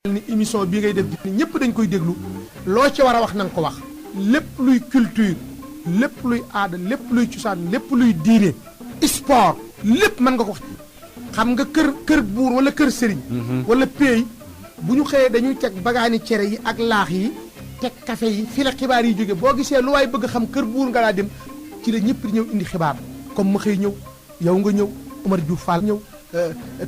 ni émission bi ngay def ni ñëpp dañ koy déglu loo ci war a wax na nga ko wax lépp luy culture lépp luy aada lépp luy cosaan lépp luy diine sport lépp mën nga ko wax xam nga kër buur wala kër sëriñ wala pays bu ñu xëyee dañuy teg bagaani cere yi ak laax yi teg café yi fi la xibaar yi jóge boo gisee lu waay bëgg xam kër buur nga laa dem ci la ñëpp di ñëw indi xibaar comme ma xëy ñëw yow nga ñëw Omar Diouf Fall ñëw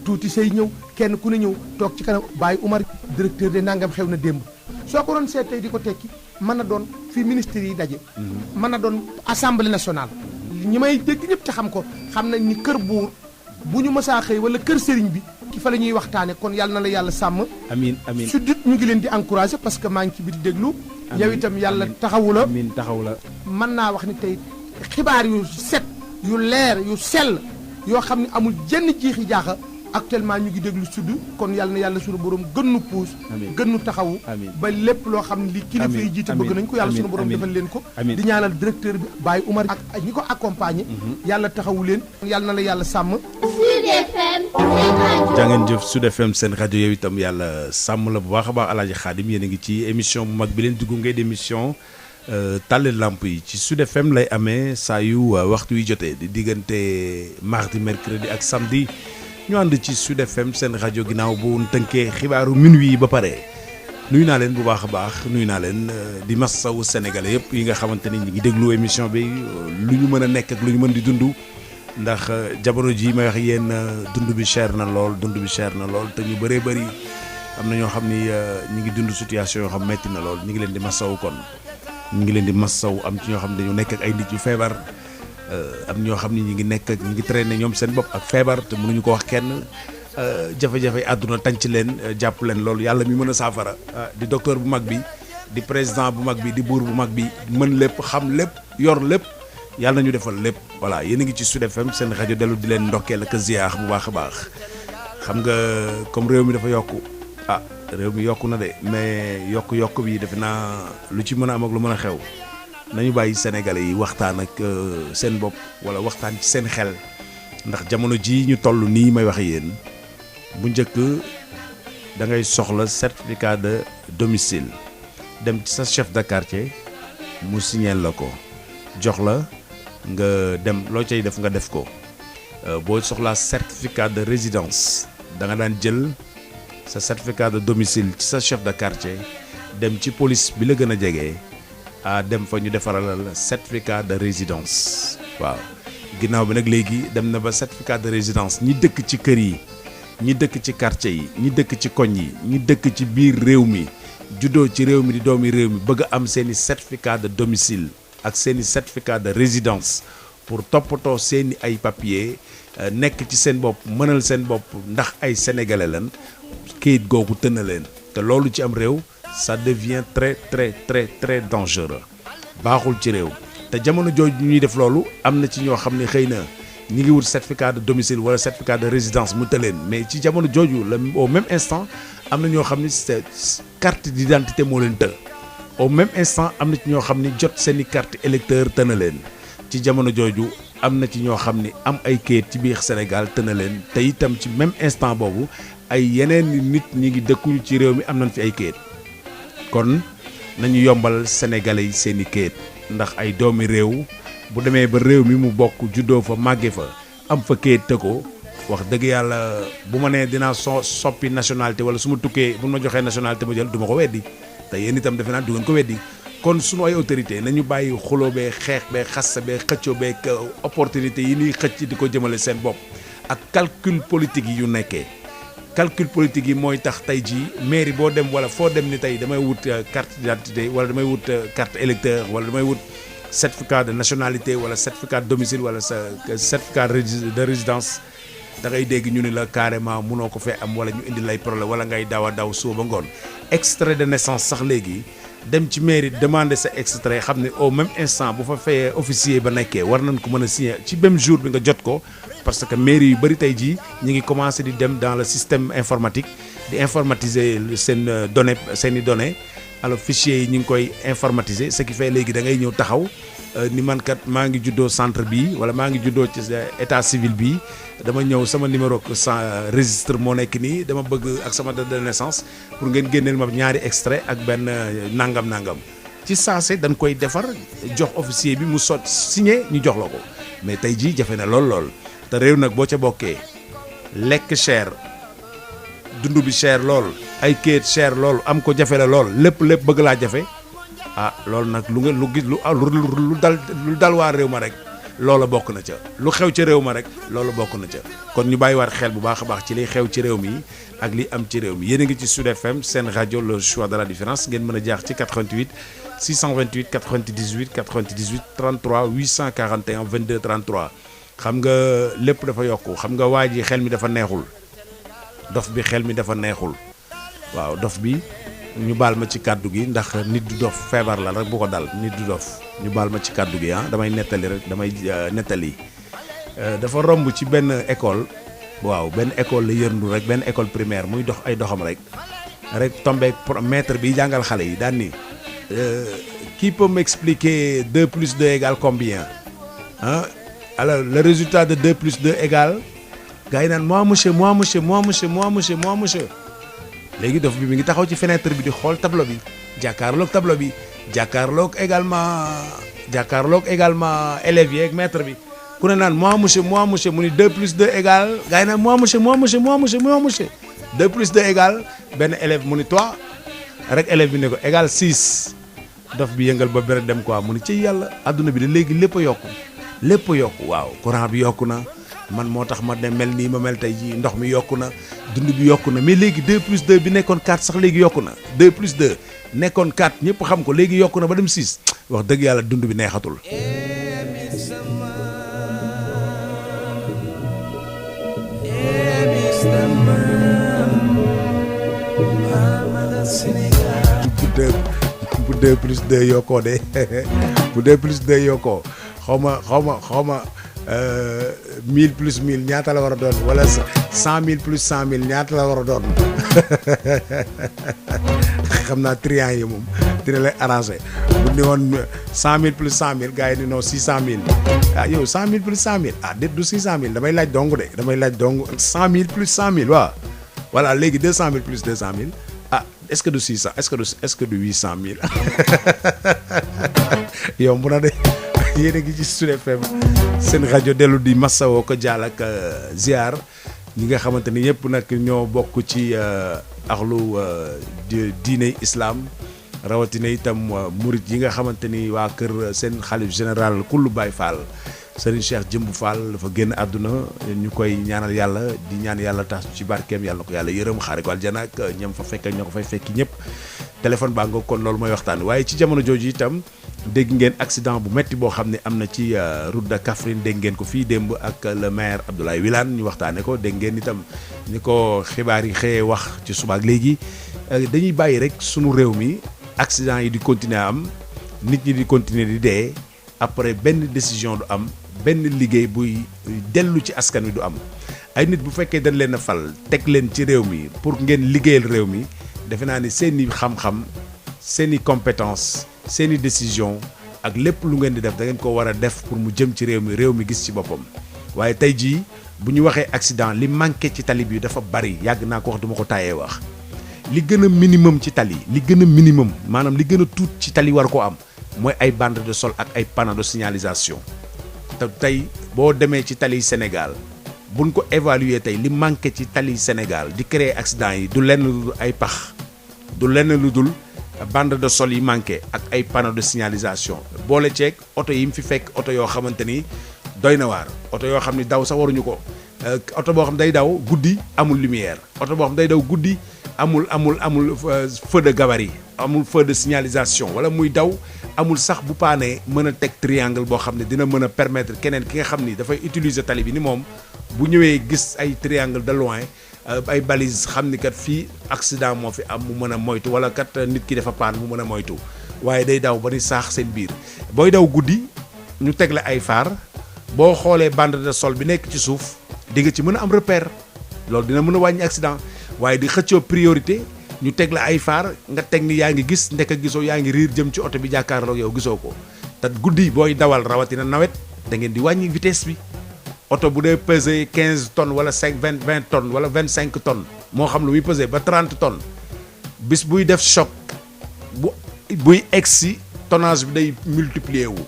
tuuti say ñëw kenn ku ne ñëw toog ci kanam Baye Omar directeur de nangam xew na démb soo ko doon seet tey di ko tekki mën na doon fi ministres yi daje mën na doon assemblée nationale ñi may dégg ñëpp te xam ko xam nañ ni kër buur bu ñu mësaa xëy wala kër sëriñ bi ki fa la ñuy waxtaane kon yàlla na la yàlla sàmm amiin amiin su dit ñu ngi leen di encouragé parce que maa ngi ci biti déglu yow itam yàlla taxawu la amiin taxaw la mën naa wax ni tey xibaar yu set yu leer yu sell yoo xam ne amul jenn jiixi jaaxa actuellement ñu ngi déglu sud kon yàlla na yàlla sunu borom gën nu puus gën nu taxawu ba lépp loo xam ne li kilifa yi jiite bëgg nañ ko yàlla sunu borom defal leen ko di ñaanal directeur bi Baye Oumar ak ñi ko accompagné yàlla taxawu leen yàlla na la yàlla sàmm jàngeen jëf Sud FM seen rajo yow itam yàlla sàmm la bu baax a baax Alaaji Xaadim yéen a ngi ci émission bu mag bi leen dugg ngay d'émission tàllal lamp yi ci Sud FM lay amee saa yu waxtu wi jotee di diggante mardi mercredi ak samedi ñu ànd ci Sud FM seen rajo ginnaaw bu tënkee xibaaru minuit yi ba pare nuyu naa leen bu baax a baax nuyu naa leen di massawu sénégalais yëpp yi nga xamante ni ñi ngi déglu émission bi lu ñu mën a nekk ak lu ñu mën di dund ndax jamono ji may wax yéen dund bi cher na lool te ñu bëree bëri am na ñoo xam ni ñi ngi dund situation yoo xam metti na lool ñi ngi leen di massawu kon ñu ngi leen di massaw am ci ñoo xam ne dañu nekk ak ay nit yu feebar am ñoo xam ne ñi ngi nekk ak ñi ngi traîner ñoom seen bopp ak feebar te mënuñu ko wax kenn jafe-jafe àdduna tànc leen jàpp leen loolu yàlla mi mën a saafara di docteur bu mag bi di président bu mag bi di buur bu mag bi mën lépp xam lépp yor lépp yàlla nañu defal lépp voilà yéen a ngi ci Sud FM seen rajo dellu di leen ndokkeel ak ziar bu baax a baax xam nga comme réew mi dafa yokku réew mi yokku na de mais yokk bi defe naa lu ci mën a am ak lu mën a xew nañu bàyyi sénégalais yi waxtaan ak seen bopp wala waxtaan ci seen xel ndax jamono ji ñu toll nii may waxe yéen bu njëkk da ngay soxla certificat de domicile dem ci sa chef de quartier mu signeel la ko jox la nga dem loo cay def nga def ko boo soxlaa certificat de résidence da nga daan jël sa certificat de domicile ci sa chef de quartier dem ci police bi la gën a jege dem fa ñu defaral la certificat de résidence waaw ginnaaw bi nag léegi dem na ba certificat de résidence ñi dëkk ci kër yi ñi dëkk ci quartier yi ñi dëkk ci koñ yi ñi dëkk ci biir réew mi juddoo ci réew mi di doomi réew mi bëgg a am seeni certificat de domicile ak seeni certificat de résidence pour toppatoo seeni ay papier nekk ci seen bopp mënal seen bopp ndax ay sénégalais lan kayit googu tëna leen te loolu ci am réew ça devient très très très très dangereux baaxul ci réew te jamono jooju ñuy def loolu am na ci ñoo xam ne xëy na ñi ngi wut certificat de domicile wala certificat de résidence mu tëleen mais ci jamono jooju la au même instant am na ñoo xam ne c'est carte d'identité moo leen të au même instant am na ci ñoo xam ne jot seeni carte électeur tëna leen ci jamono jooju am na ci ñoo xam ne am ay kayit ci biir Sénégal tëna leen te itam ci même instant boobu ay yeneen nit ñi ngi dëkkuñu ci réew mi am nañ fi ay kayit kon nañu yombal sénégalais yi seeni kayit ndax ay doomi réew bu demee ba réew mi mu bokk juddoo fa màgge fa am fa kayit te ko wax dëgg yàlla bu ma nee dinaa soppi nationalité wala su ma tukkee bu ma joxee nationalité ma jël du ma ko weddi te yéen itam defe naa du ngeen ko weddi kon sunu ay autorité nañu bàyyi xuloo bee xeex bee xassa bee xëccoo bee opportunité yi ñuy xëcc di ko jëmale seen bopp ak calcul politique yi yu nekkee calcul politique yi mooy tax tey jii mairie boo dem wala foo dem ni tey damay wut carte d'identité wala damay wut carte électeur wala damay wut certificat de nationalité wala certificat de domicile wala sa certificat de résidence da ngay dégg ñu ni la carrément munoo ko fee am wala ñu indi lay problème wala ngay daw a daw suba ba ngoon extrait de naissance sax léegi dem ci mairie demander sa extrait xam ne au même instant bu fa fayee officier ba nekkee war nañ ko mën a signer ci même jour bi nga jot ko parce que mairie yu bëri tey jii ñu ngi commencé di dem dans le système informatique di informatiser seen données seen i données alors fichiers yi ñu ngi koy informatiser ce qui fait léegi da ngay ñëw taxaw ni man kat maa ngi juddoo centre bii wala maa ngi juddoo ci état civil bii dama ñëw sama numéro sans registre moo nekk nii dama bëgg ak sama date de naissance pour ngeen génneel ma ñaari extrait ak benn nangam ci saase dañ koy defar jox officier bi mu signé ñu jox la ko mais tey jii jafe na lool te réew nag boo ca bokkee lekk cher dund bi cher lool ay kayit cher lool am ko jafe la lool lépp bëgg laa jafe loolu nag lu dal waa réew ma rek loola bokk na ca lu xew ci réew ma rek loolu bokk na ca kon ñu bàyyiwaat xel bu baax a baax ci liy xew ci réew mi ak li am ci réew mi yéen a ngi ci Sud FM seen rajo le choix de la différence ngeen mën a jaax ci 88 628 98 98 33 841 22 33 xam nga lépp dafa yokku xam nga waa ji xel mi dafa neexul dof bi xel mi dafa neexul waaw dof bi ñu baal ma ci kàddu gi ndax nit du dof feebar la rek bu ko dal nit du dof ñu baal ma ci kàddu gi damay nettali dafa romb ci benn école waaw benn école la yërndu rek benn école primaire muy dox ay doxam rek tombé maître bi jàngal xale yi daan ni qui peut m'expliquer 2 plus 2 égale combien alors le résultat de 2 plus 2 égale gars yi naan moi monsieur léegi dof bi mi ngi taxaw ci fenêtre bi di xool tableau bi jàkkaarloog également élèves yi ak maître bi ku ne naan moi monsieur mu ni 2 plus 2 égale gars yi naan moi monsieur 2 plus 2 égale benn élève mu ni toi rek élève bi ne ko égale 6 dof bi yëngal ba bere dem quoi mu ni ci yàlla adduna bi de léegi lépp a yokku waaw courant bi yokku na man moo tax ma ne mel nii ma mel tey jii ndox mi yokku na dund bi yokku na mais léegi 2 plus 2 bi nekkoon 4 sax léegi yokku na 2 plus 2 nekkoon 4 ñëpp xam ko léegi yokku na ba dem 6 wax dëgg yàlla dund bi neexatul. bu 2 plus 2 yokkoo de bu 2 plus 2 yokkoo xaw ma 1000 plus 1000 ñaata la war a doon wala 100000 plus 100000 ñaata la war a doon xam naa triant yi moom dina lay arrangé bu ni woon 100000 plus 100000 gars yi ni non 600000 yow 100000 plus 100000 déet du 600000 damay laaj dong 100000 plus 100000 waaw voilà léegi 200000 plus 200000 est-ce que du 600 est-ce que du 800000 yow bu na de yéen a ngi ci Sud FM seen rajo dellu di masawoo ko jaal ak ziar ñi nga xamante ni yëpp nag ñoo bokk ci axlu diine islam rawatina itam murit yi nga xamante ni waa kër seen xalif général kullu Baye Fall Serigne Cheikh Jëmb Fall dafa génn àdduna ñu koy ñaanal yàlla di ñaan yàlla tax ci barkeem yàlla na ko yàlla yërëm xaare ko aljana ak ñam fa fekk ñoo ko fay fekki ñëpp téléphone baa nga kon loolu mooy waxtaan waaye ci jamono jooju itam dégg ngeen accident bu metti boo xam ne am na ci route de Kaffrine dégg ngeen ko fii démb ak le maire Abdoulaye Wilane ñu waxtaane ko dégg ngeen itam ni ko xibaar yi xëyee wax ci subaak léegi dañuy bàyyi rek sunu réew mi accident yi di continuer am nit ñi di continuer di dee après benn décision du am benn liggéey buy dellu ci askan wi du am ay nit bu fekkee dañ leen a fal teg leen ci réew mi pour ngeen liggéeyal réew mi defe naa ni seeni xam-xam seeni compétence seeni décision ak lépp lu ngeen di def da ngeen ko war a def pour mu jëm ci réew mi gis ci boppam waaye tey jii bu ñu waxee accident li manqué ci tali bi dafa bari yàgg naa ko wax duma ko tàyyee wax li gën a minimum ci tali li gën a minimum maanaam li gën a tuut ci tali war ko am mooy ay bande de sol ak ay panneaux de signalisation te tey boo demee ci tali Sénégal buñ ko évaluer tey li manqué ci tali Sénégal di créer accident yi du lenn lu dul ay pax du lenn lu dul bande de sol yi manqué ak ay panneaux de signalisation boole ceeg oto yi mu fi fekk oto yoo xamante ni doy na waar oto yoo xam ni daw sax waruñu ko oto boo xam day daw guddi amul lumière oto boo xam day daw guddi amul feu de gabarit amul feu de signalisation wala muy daw amul sax bu paanee mën a teg triangle boo xam ne dina mën a permettre keneen ki nga xam ni dafay utiliser tali bi ni moom bu ñëwee gis ay triangle de loin ay balise xam ni kat fii accident moo fi am mu mën a moytu wala kat nit ki dafa paan mu mën a moytu waaye day daw ba ni saax seen biir booy daw guddi ñu teg la ay phare boo xoolee bande de sol bi nekk ci suuf di nga ci mën a am repère loolu dina mën a wàññi accident waaye di xëccoo priorité ñu teg la ay phare nga teg ni yaa ngi gis ndek gisoo yaa ngi riir jëm ci oto bi jàkkaarloog yow gisoo ko te guddi booy dawal rawatina nawet da ngeen di wàññi vitesse bi oto bu dee peser 15 tonnes wala 20 tonnes wala 25 tonnes moo xam lu muy peser ba 30 tonnes bis buy def choc buy egsi tonnage bi day multiplier wu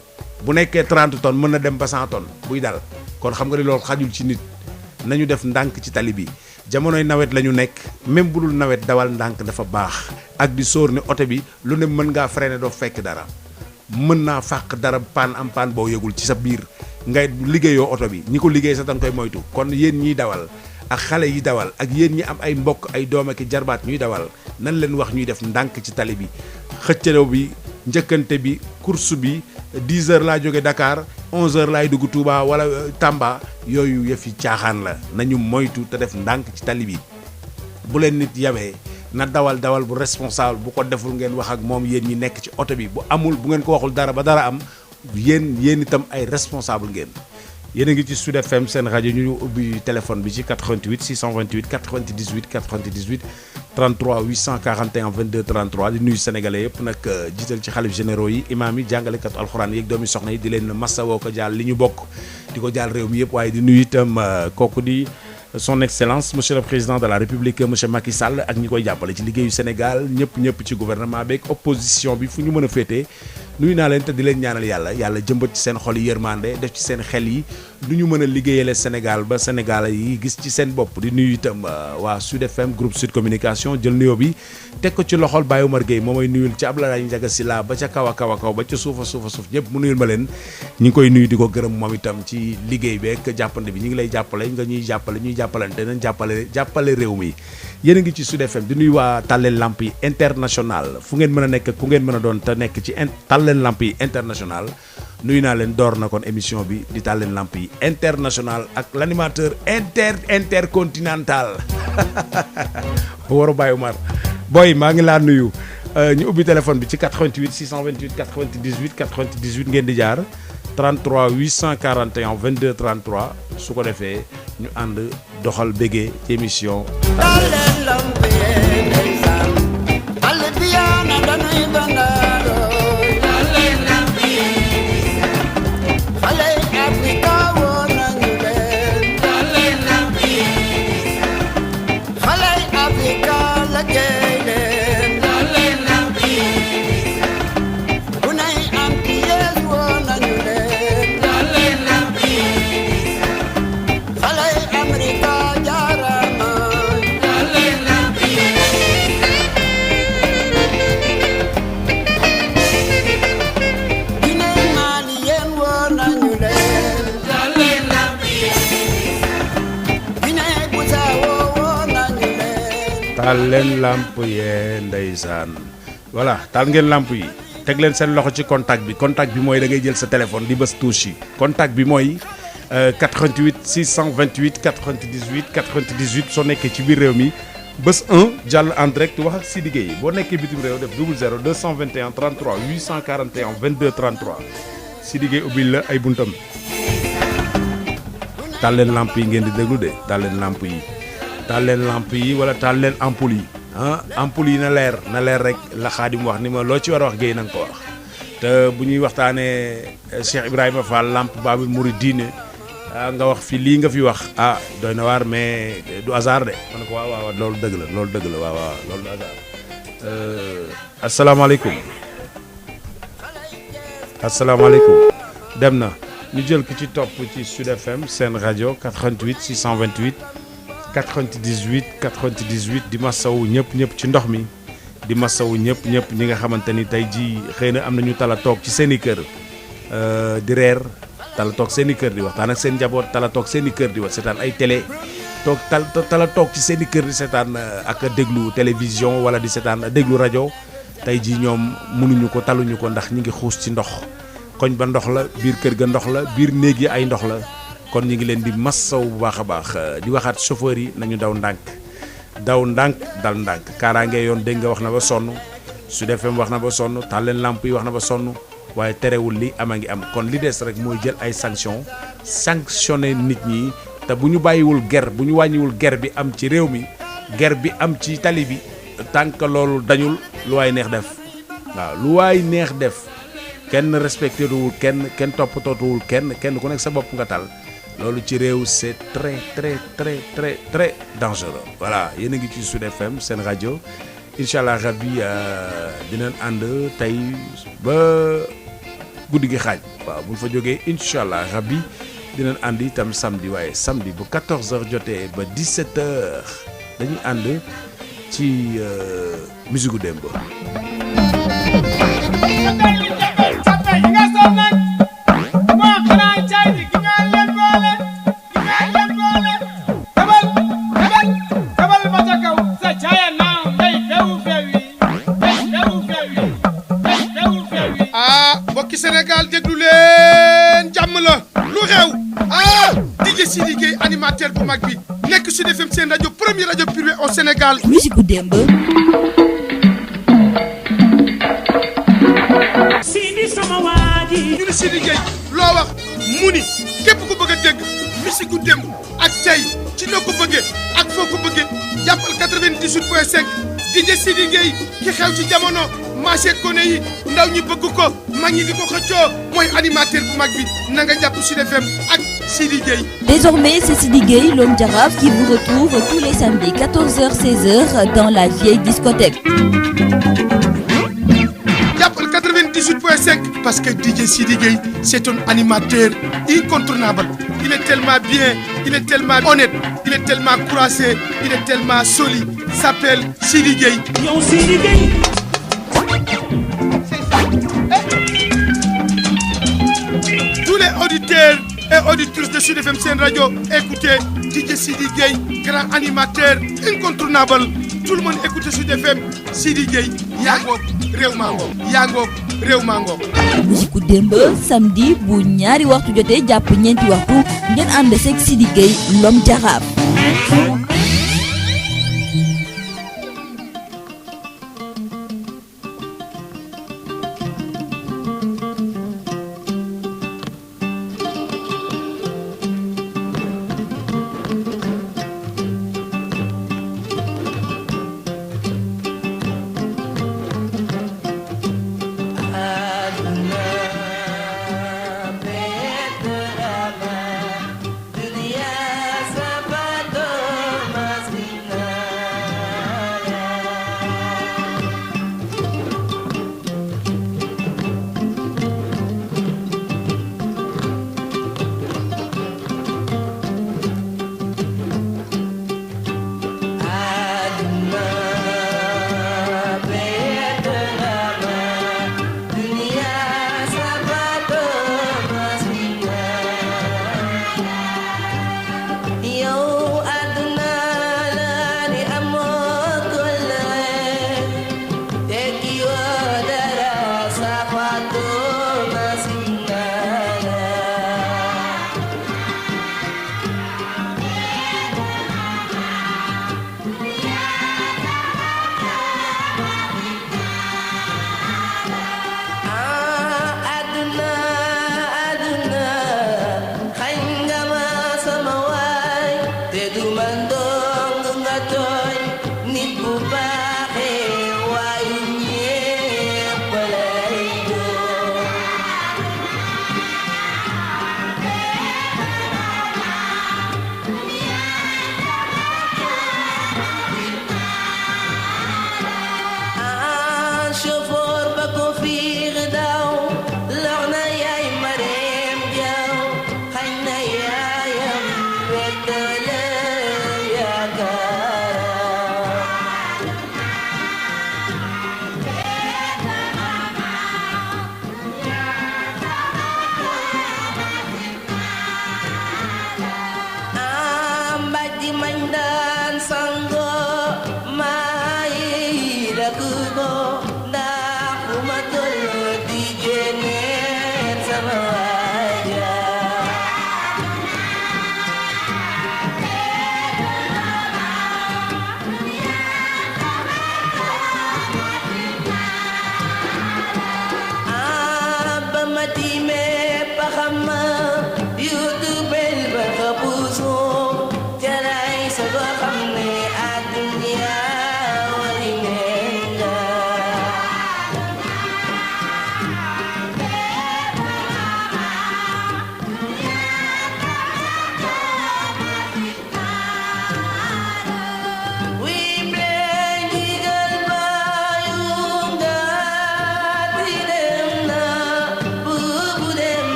bu nekkee 30 tonnes mën na dem ba 100 tonnes buy dal kon xam nga ni loolu xajul ci nit nañu def ndànk ci tali bi jamonoy nawet la ñu nekk même bu dul nawet dawal ndànk dafa baax ak di sóor ne oto bi lu ne mën ngaa freiner doo fekk dara mën naa fàq dara paan boo yëgul ci sa biir ngay liggéeyoo oto bi ñi ko liggéey sax danga koy moytu kon yéen ñiy dawal ak xale yi dawal ak yéen ñi am ay mbokk ay doom ak jarbaat ñuy dawal nan leen wax ñuy def ndànk ci tali bi xëccaloo bi njëkkante bi course bi 10 heures laa jóge Dakar 11 heures laay dugg Touba wala Tamba yooyu yëfi caaxaan la nañu moytu te def ndànk ci tali bi bu leen nit yabee na dawal bu responsable bu ko deful ngeen wax ak moom yéen ñi nekk ci oto bi bu amul bu ngeen ko waxul dara ba dara am yéen itam ay responsable ngeen yéen a ngi ci Sud FM seen rajo ñu ubbi téléphone bi ci 88 628 98 98 33 841 22 33 di nuyu sénégalais yëpp nag jiital ci xalif généraux yi imaam yi jàngalekatu alxuraan yeeg doomi soxna yi di leen massawoo ko jaal li ñu bokk di ko jaal réew mi yëpp waaye di nuyu itam kooku di son excellence monsieur le président de la république monsieur Macky Sall ak ñi koy jàppale ci liggéeyu Sénégal ñëpp ci gouvernement beeg opposition bi fu ñu mën a féetee nuyu naa leen te di leen ñaanal yàlla jëmbat ci seen xol yi yërmande def ci seen xel yi lu ñu mën a liggéeyale Sénégal ba Sénégal yi gis ci seen bopp di nuyu itam waa Sud FM groupe Sud Communication jël nuyoo bi teg ko ci loxol Baye Omar Gueye moo may nuyul ci Abdoulaye Ndiaga Sylla ba ca kaw a kaw ba ca suufa suuf ñëpp mu nuyul ma leen ñi ngi koy nuyu di ko gërëm moom itam ci liggéey beeg jàppande bi ñu ngi lay jàppale nga ñuy jàppale ñuy jàppalante nañ jàppale réew mi yéen a ngi ci Sud FM di nuyu waa Tàlleen Lamp yi international fu ngeen mën a nekk ku ngeen mën a doon te nekk ci Tàlleen Lamp yi international nuyu naa leen door na kon émission bi di Tàlleen Lamp yi international ak l'animateur intercontinental waru Baye Omar boy maa ngi laa nuyu ñu ubbi téléphone bi ci 88 628 98 98 ngeen di jaar 33 841 22 33 su ko defee ñu ànd doxal bégee ci émission Tàlleen Lamp yi ndeysaan xale bi yaa na dañuy bandaaro Tàlleen Lamp yi xale Afrika woon nañu leen Tàlleen Lamp yi xale Afrika la géey leen Tàlleen Lamp yi bu nay am piyees woon nañu leen Tàlleen Lamp yi xale Amerika jaarama Tàlleen Lamp yi Guinée Mali yéen woon nañu leen Tàlleen Lamp yi Guinée Bissau woon nañu leen Tàlleen Lamp yee ndeysaan voilà taal ngeen lamp yi teg leen seen loxo ci contact bi mooy da ngay jël sa téléphone di bës touche yi contact bi mooy 88 628 98 98 soo nekkee ci biir réew mi bés 1 jàll en direct wax ak Sidi Gueye boo nekkee bitim réew def 00 221 33 841 22 33 Sidi Gueye ubbil la ay buntam taal leen lamp yi ngeen di déglu de taal leen lamp yi wala taal leen ampoule yi ampoule yi na leer rek la Xaadim wax ni ma loo ci war a wax Gueye na nga ko wax te bu ñuy waxtaanee Cheikh Ibrahima Fall lamp Babul Mouridine nga wax fi lii nga fi wax doy na waar mais du hasard de ma ne ko waaw loolu dëgg la waaw loolu du hasard asalaamaaleykum dem na ñu jël ki ci topp ci Sud FM seen rajo 88 628 98 98 di masawu ñëpp ci ndox mi di masawu ñëpp ñi nga xamante ni tey jii xëy na am nañu tala toog ci seen i kër di reer tala toog seen i kër di waxtaan ak seen njaboot tala toog seen i kër di wax seetaan ay télé toog tala toog ci seen i kër di seetaan ak déglu télévision wala di seetaan déglu rajo tey jii ñoom mënuñu ko taluñu ko ndax ñi ngi xuus ci ndox koñ ba ndox la biir kër ga ndox la biir néeg yi ay ndox la kon ñu ngi leen di massaw bu baax a baax di waxaat chauffeur yi nañu daw ndànk dal ndànk kaaraange yoon dégg nga wax na ba sonn Sud FM wax na ba sonn Tàlleen Lamp yi wax na ba sonn waaye terewul li ama ngi am kon li des rek mooy jël ay sanctionné nit ñi te bu ñu bàyyiwul bu ñu wàññiwul ger bi am ci réew mi ger bi am ci tali bi tànk loolu dañul lu waay neex def waaw lu waay neex def kenn respecté wul kenn toppatootuwul kenn ku nekk sa bopp nga tal loolu ci réew c'est très très très très très dangereux. Voilà yéen a ngi ci Sud FM seen rajo incha allah rabbi dinañ ànd tey ba guddi gi xaaj waaw bu ñu fa jógee incha allah rabbi dinañ ànd itam samedi waaye samedi bu 14h jotee ba 17h dañuy ànd ci musique gu démb. Sénégal déglu leen jàmm la lu xew DJ Sidi Gueye animateur bu mag bi nekk Sud FM seen rajo premier rajo privé au Sénégal. musique gu démb. Sidi sama waaji. ñu ne Sidi Gueye loo wax mu ni képp ku bëgg a dégg musique gu démb ak tey ci noo ko bëggee ak foo ko bëggee jàppal 98.5 DJ Sidi Gueye ki xew ci jamono. marché kone yi ndaw ñi bëgg ko mag ñi di ko xëccoo mooy animateur bu mag bi na nga jàpp Sud FM ak Sidi Gueye. Désormais, c'est Sidi Gueye, l'homme Jaraaf, qui vous retrouve tous les samedis 14h-16h dans la vieille discothèque. jàppal 98.5 parce que DJ Sidi Gueye c'est un animateur incontournable. Il est tellement bien, il est tellement honnête, il est tellement courageux, il est tellement solide. Il s'appelle Sidi Gueye. yow Sidi Gueye. Tous les auditeurs et auditrices de Sud FM Sen Radio, écoutez DJ Sidi Gueye, grand animateur incontournable. Tout le monde écoute Sud FM, Sidi Gueye, yaa ngoog réew maa ngoog yaa ngoog réew maa ngoog. musique gu démb samedi bu ñaari waxtu jotee jàpp ñeenti waxtu ngeen ànd seeg Sidi Gueye, l'homme Jaraaf.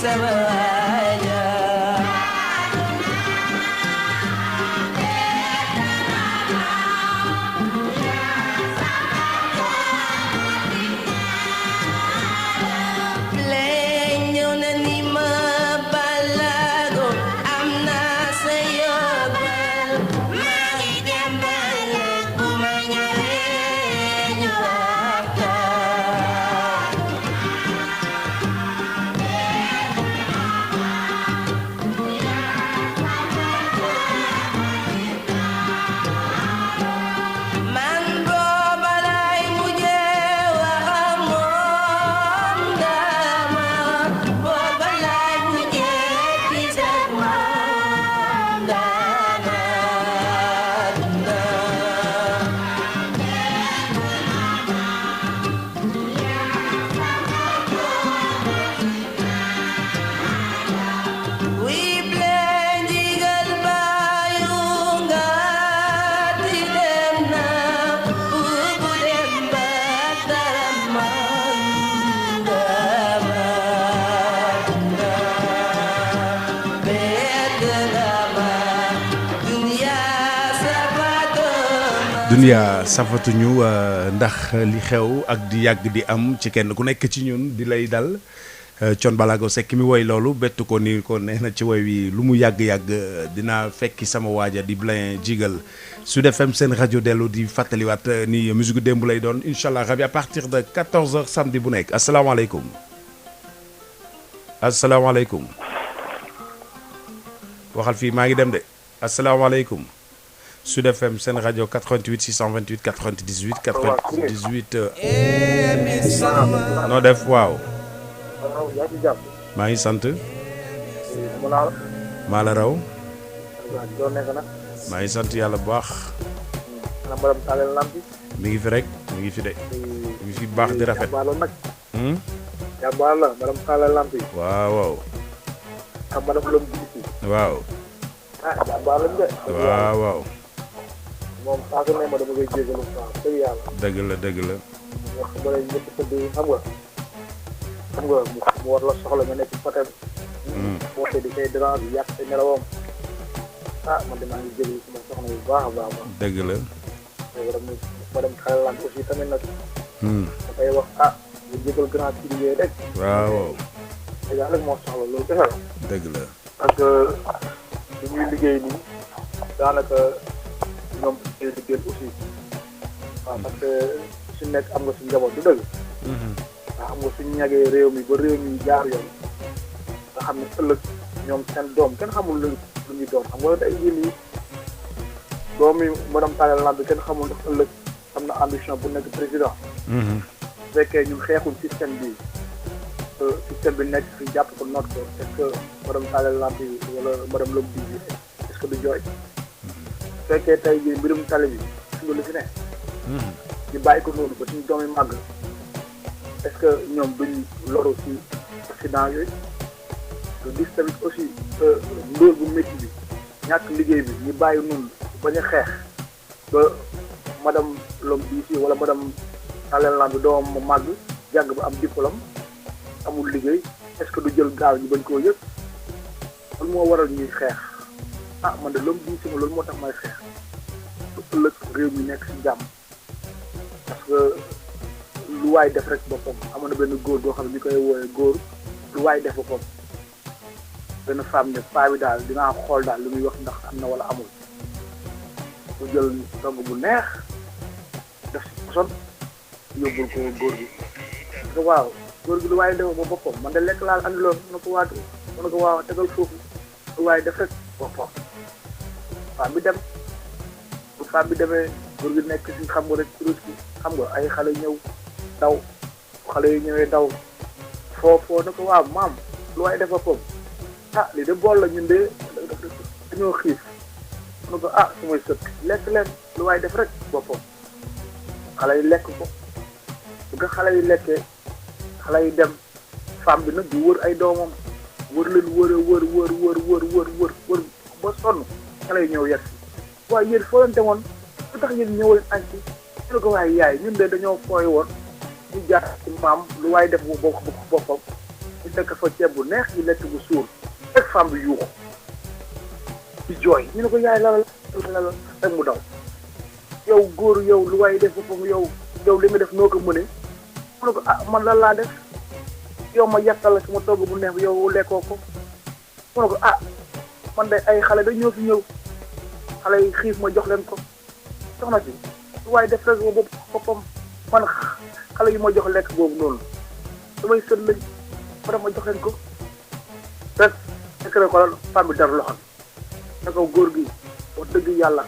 sama waaja dunya safatuñu ndax li xew ak di yàgg di am ci kenn ku nekk ci ñun di lay dal Thione Ballago Seck mi woy loolu bettu ko ni ko nee na ci woy wi lu mu yàgg-yàgg dina fekki sama waaja di Blin Jigal Sud FM seen rajo dellu di fàttaliwaat ni musique démb lay doon incha allah rabi à partir de 14h samedi bu nekk asalaamaaleykum asalaamaaleykum waxal fii maa ngi dem de asalaamaaleykum Sud FM seen rajo 88 628 98 98 noo def waaw maa ngi sant maa la raw maa ngi sant yàlla bu baax mi ngi fi rek mi ngi fi de mi ngi fi baax di rafet jàmbaar la madame Talla Lampi waaw waaw ak madame Lom Disi waaw jàmbaar lañ de waaw waaw moom saa su ne ma dama koy jégalu quoi dëgg yàlla dëgg la dëgg la wax ba lay ñëpp tëdd xam nga mu war la soxla nga nekk ci côté woote di koy dérange yàq te nelawam man de maa ngi jégalu sama soxna bu baax a baax dëgg la madame Talla Lampi aussi tamit nag dafay wax bu jégal grand ci liggéey rek waaw waaw yàlla rek moo soxla loolu kese la dëgg la parce que li ñuy liggéey nii daanaka ñoom ay liggéey aussi waaw parce que su nekk am nga su njaboot du dëgg nga xam nga suñu ñagee réew mi ba réew mi jaar yoon nga xam ne ëllëg ñoom seen doom kenn xamul lu ñuy doon xam nga day yéen yi doomi madame Talla Lampi kenn xamul ndax ëllëg am na ambition bu nekk président su fekkee ñun xeexul système bi système bi nekk fi jàpp ko noot ko est-ce que madame Talla Lampi wala madame Lom Disi est-ce que du jooy su fekkee tey jii mbirum tali bi gis nga lu fi ne ñu bàyyi ko noonu ba suñu doom yi màgg est-ce que ñoom duñ loru ci accident yooyu lu gis tamit aussi ndóol bu métti bi ñàkk liggéey bi ñu bàyyi noonu bañ a xeex ba madame Lom Disi wala madame Talla Lampi doomam mu màgg jàng ba am diplôme amul liggéey est-ce que du jël gaal ñu bañ koo yëg loolu moo waral ñuy xeex man de Lom Disi ma loolu moo tax may xeex lu ëllëg réew mi nekk ci jàmm parce que lu waay def rek boppam amoon na benn góor boo xam ne ñu koy wooyee góor lu waay def boppam benn femme ne paa bi daal dinaa xool daal lu muy wax ndax am na wala amul mu jël togg bu neex def ci poson yóbbul ko góor gi parce que waaw góor gi lu waaye def ba boppam man de lekk laal andiloon na ko waatu mën na ko waaw tegal foofu lu waaye def rek boppam femme bi dem bu femme bi demee góor gi nekk si xam nga rek kurus gi xam nga ay xale ñëw daw xale yu ñëwee daw foo na ko waaw maam lu waaye def boppam lii de bool la ñun de dañoo xiif mën na ko su may sët lekk leen lu waaye def rek boppam xale yi lekk ko bu nga xale yi lekkee xale yi dem femme bi nag di wër ay doomam wër leen wër ba sonn xale yi ñëw yegg si waaye yéen foo leen demoon lu tax yéen ñëw leen añ si ñu ne ko waaye yaay ñun de dañoo fooy woon ñu jaar ci maam lu waaye def boppam ñu fekk fa ceeb bu neex ñu lekk bu suur rek femme bi yuuxu di jooy ñu ne ko yaay lalal rek mu daw yow góor yow lu waaye def boppam yow li nga def noo ko mënee mu ne ko ah man lan laa def yow ma yàqal la sama togg bu neex bi yow lekkoo ko mu ne ko ah man de ay xale da ñoo fi ñëw xale yi xiif ma jox leen ko soxna si lu waaye def rek boppam man xale yi ma jox lekk boobu noonu damay sën lañ ma jox leen ko rek fekk na ko femme bi dara loxo ne ko góor gi wax dëgg yàlla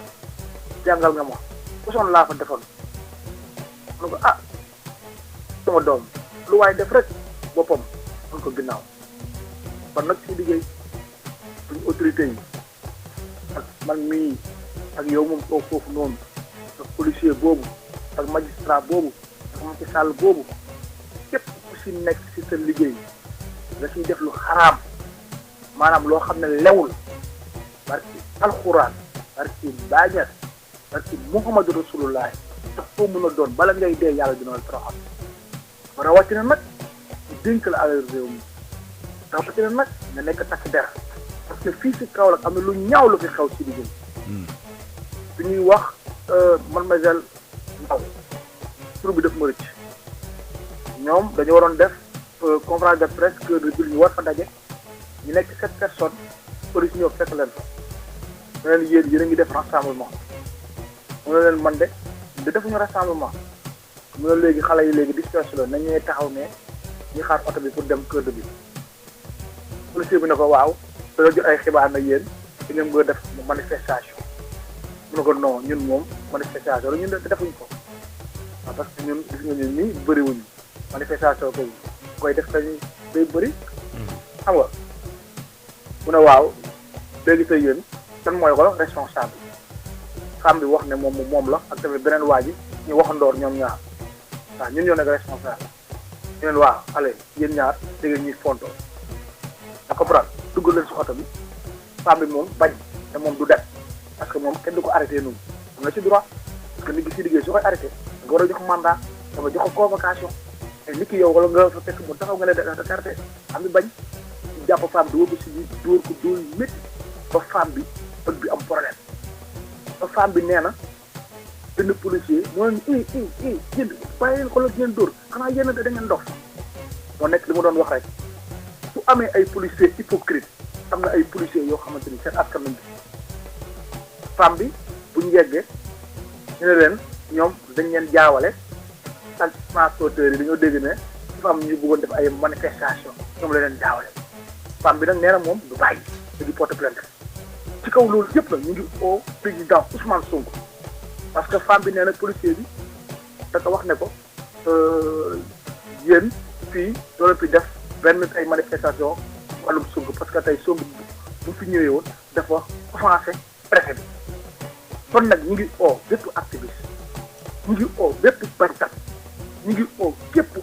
jàngal nga ma mosoon laa fa defoon mu ne ko ah sama doom lu waay def rek boppam man ko ginnaaw kon nag si liggéey suñu autorité yi ak man mii ak yow moom toog foofu noonu ak policier boobu ak magistrat boobu ak Macky Sall boobu képp ku si nekk si sa liggéey nga siy def lu xaraam maanaam loo xam ne lewul barki alxuraan barki baañas barki Muhammadu Rasulullah tax foo mën a doon bala ngay dee yàlla dina la toroxal rawatina nag ñu dénk la alal réew mi rawatina nag nga nekk takk der parce que fii si Kaolack am na lu ñaaw lu fi xew si liggéey su ñuy wax mademoiselle Ndaw tur bi def ma rëcc ñoom dañu waroon def conférence de presse que de ñu war fa daje ñu nekk 7 personnes police ñëw fekk leen fa mu ne leen yéen a ngi def rassemblement mu ne leen man de defuñu rassemblement mu ne léegi xale yi léegi dispersion la nañu taxaw ne ñu xaar oto bi pour dem kër bi policier bi ne ko waaw dañoo jot ay xibaar na yéen da ngeen bëgg a def manifestation mu ne ko non ñun moom manifestation la ñun defuñ ko waaw parce que ñun gis nga ñun nii bëriwuñu manifestation koy def kañ day bëri xam nga mu ne waaw léegi tey yéen kan mooy ko responsable femme bi wax ne moom la ak tamit beneen waa ji ñu waxandoor ñoom ñaar waaw ñun ñoo nekk responsable ñu leen waaw allez yéen ñaar dégg ñuy fonto da comprendre duggal leen si oto bi femme bi moom bañ te moom du dem parce que moom kenn du ko arrêté noonu am na ci droit parce que nit ki si liggéey su koy arrêté nga war a jox mandat danga jox ko convocation te nit ki yow wala nga fa fekk mu taxaw nga ne da arrêté am bi bañ jàpp femme bi wóobu si biir dóor ko dóor yu métti ba femme bi bët bi am problème ba femme bi nee na benn policier moo leen yéen bàyyi leen ko la ngeen dóor xanaa yéen da ngeen dof moo nekk li ma doon wax rek su amee ay policiers hypocrite am na ay policiers yoo xamante ni seen askan lañ femme bi bu ñu yeggee ñu ne leen ñoom dañ leen jaawale ak transporteurs yi dañoo dégg ne dafa am ñu bëggoon def ay manifestation ñoom la leen jaawale femme bi nag nee na moom du bàyyi di porte plainte ci kaw loolu yëpp la ñu ngi au président Ousmane Sonko parce que femme bi nee na policier bi da ko wax ne ko yéen fii doole fi def benn ay manifestation wàllum Sonko parce que tey Sonko bu fi ñëwee woon dafa offensé préfet bi kon nag ñu ngi oo bépp activiste ñu ngi oo bépp bañkat ñu ngi oo képp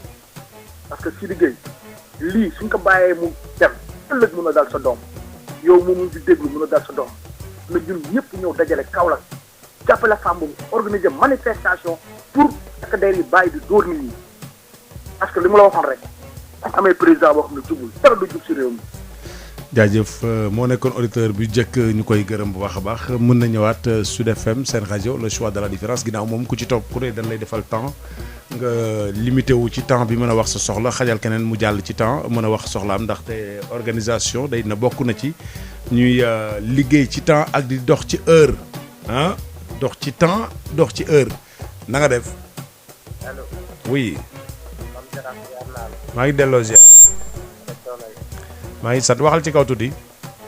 parce que si liggéey lii suñ ko bàyyee mu dem ëllëg mën a dal sa doom yow moom di déglu mën a dal sa doom na ñun ñëpp ñëw dajale Kaolack jàppale femme boobu organiser manifestation pour takk der yi bàyyi di dóor nit ñi parce que li ma la waxoon rek amee président boo xam ne jubul dara du jub si réew mi. jaajëf moo nekkoon auditeur bi njëkk ñu koy gërëm bu baax a baax mën na ñëwaat Sud FM seen rajo le choix de la différence ginnaaw moom ku ci topp ku ne dañ lay defal temps nga limité wu ci temps bi mën a wax sa soxla xajal keneen mu jàll ci temps mën a wax soxlaam ndaxte organisation day na bokk na ci ñuy liggéey ci temps ak di dox ci heure ah dox ci temps dox ci heure na nga def. allo. oui. maa ngi delloo ziar. maa ngi sat waxal ci kaw tuuti.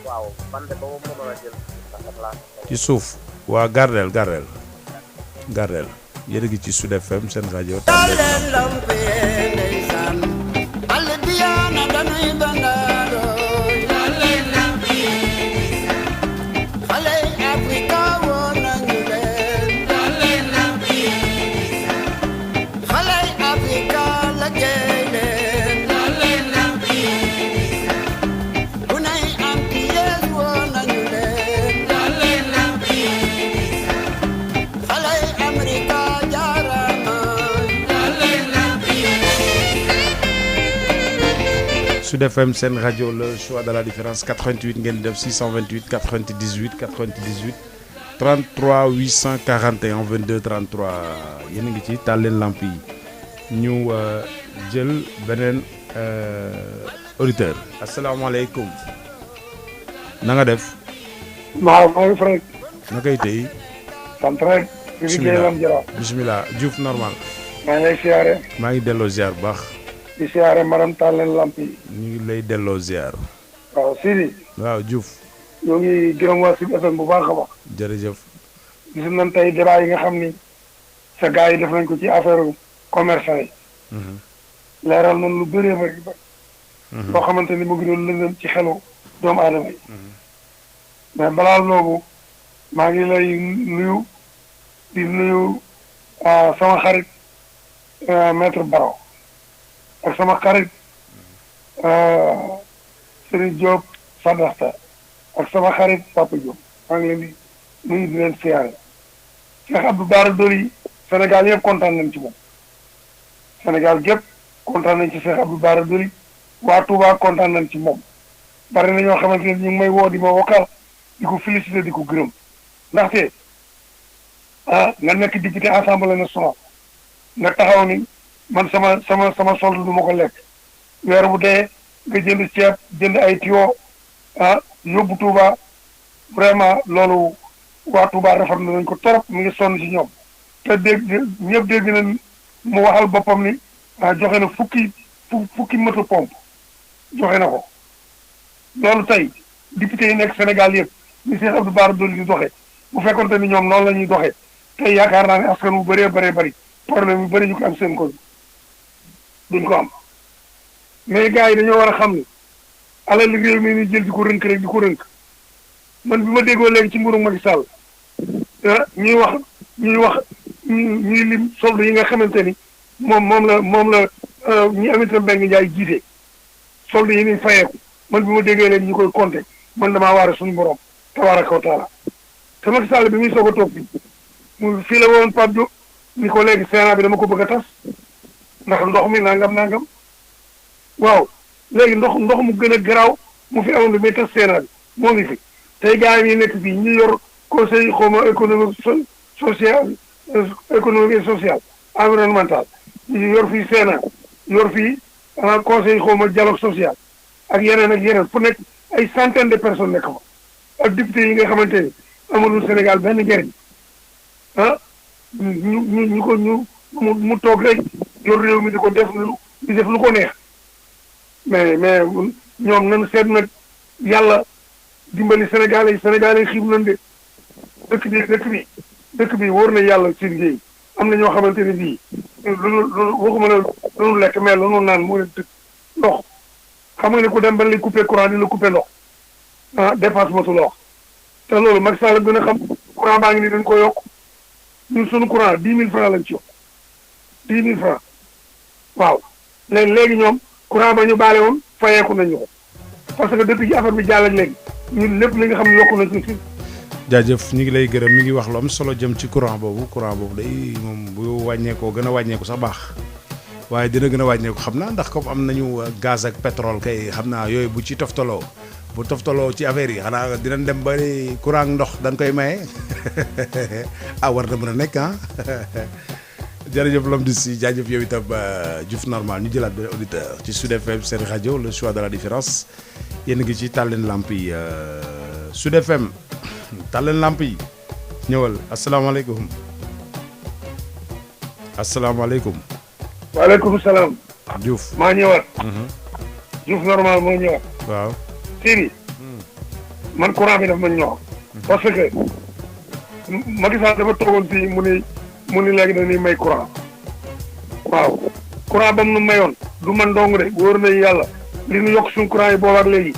waaw man de boobu mënoon a jël. ci suuf waa gardel yéen a ngi ci Sud FM seen rajo. Sud FM seen rajo le choix de la différence 88 ngeen def 628 98 98 33 841 22 33 yéen a ngi ci taal leen lamp yi ñu jël beneen auditeur asalaamaaleykum na nga def. maa ngi fa rek. na koy tey. sant rek. bisimilah Diouf normal. maa ngi lay siyaare. maa ngi delloo ziar bu baax. di siyaare madame Tallene Lamp yi. ñu ngi lay delloo ziar. waaw Sidi. waaw Diouf. ñoo ngi gërëm waa Sud FM bu baax a baax. jërëjëf. gis nañ tey débat yi nga xam ni sa gars yi def nañ ko ci affaire commerçant yi. leeral nañ lu bëree bëri ba. loo xamante ni mu ngi doon lëndëm ci xelu doomu aadama yi. mais balaa loolu maa ngi lay nuyu di nuyu sama xarit maître Baro ak sama xarit Serigne Diop Sadaxta ak sama xarit Papa Diop maa ngi leen di nuyu di leen siyaare Cheikh Abdou Bara Dolly Sénégal yëpp kontaan nañ ci moom Sénégal gépp kontaan nañ ci Cheikh Abdou Bara Dolly waa Touba kontaan nañ ci moom bari na ñoo xamante ne ñu ngi may woo di ma wokkal di ko félicité di ko gërëm ndaxte nga nekk député assemblée nationale nga taxaw ni man sama solde du ma ko lekk weer bu dee nga jënd ceeb jënd ay tuyau yóbbu Touba vraiment loolu waa Touba rafetlu nañ ko torop mu ngi sonn ci ñoom te dégg ñëpp dégg nañ mu waxal boppam ni joxe na fukki moto pompe joxe na ko loolu tey député yi nekk Sénégal yëpp ni Cheikh Abdou Bara Dolly di doxee bu fekkonte ni ñoom noonu la ñuy doxee tey yaakaar naa ne askan wu bëree bëri problème yu bëri ñu ko am seen ko duñ ko am mais gars yi dañoo war a xam ni alal li réew mi ni jël di ko rënk rek di ko rënk man bi ma déggoo léegi ci mbirum Macky Sall ñuy lim solde yi nga xamante ni moom la ñi Aminata Mbengue Ndiaye jiite solde yi ni fayeeku man bi ma déggee léegi ñu koy compter man damaa waare suñu borom tabaaraka wa taala te Macky Sall bi muy soog a toog fii la woon Pape Diop ni ko léegi Sénat bi dama ko bëgg a tas ndax ndox mi nangam waaw léegi ndox mu gën a garaaw mu fi amoon lu muy tas Sénat bi moo ngi fi tey gars yi nekk fii ñu yor conseil xawma économique et social environnemental ñu yor fii Sénat yor fii conseil xawma dialogue social ak yeneen fu nekk ay centaine de personnes nekk fa ak député yi nga xamante ni amalul Sénégal benn njëriñ mu toog rek yor réew mi di ko def lu ko neex mais ñoom nañu seet nag yàlla dimbali Sénégalais yi xiif nañ de dëkk bi wóor na yàlla ci liggéey am na ñoo xamante ne bii waxuma la lu lekk mais lu naan moo leen tëj ndox xam nga ne ku dem ba lay coupé courant di la coupé ndox dépense mosu la wax te loolu Macky Sall gën a xam courant baa ngi ni dañ ko yokk ñun sunu courant 10 000 francs lañ ci yokk 10 000 francs waaw léegi ñoom courant ba ñu baale woon fayeeku nañu ko parce que depuis ci affaire bi jàll ak léegi ñun lépp li nga xam ne yokku nañ ci. jaajëf ñu ngi lay gërëm mi ngi wax lu am solo jëm ci courant boobu day moom bu wàññeekoo gën a wàññeeku sax baax waaye dina gën a wàññeeku xam naa ndax comme am nañu gaz ak pétrole kay xam naa yooyu bu ci toftaloo ci affaire yi xanaa dinañ dem ba courant ak ndox dañ koy maye war na mën a nekk jërëjëf l'homme d'ici jaajëf yow itam Diouf normal ñu jëlaat benn auditeur ci Sud FM seen rajo le choix de la différence yéen a ngi ci tàlleen lamp yi Sud FM tàlleen lamp yi ñëwal asalaamaaleykum. waaleykum salaam. Diouf maa ñëwaat. Diouf normal moo ñëwaat. waaw. Siri. man courant bi daf ma ñor. parce que Macky Sall dafa toogoon fii mu ni léegi dañuy may courant. waaw courant ba mu nu mayoon du man dong de wóor na yàlla li ñu yokk suñu courant yi boobaak léegi.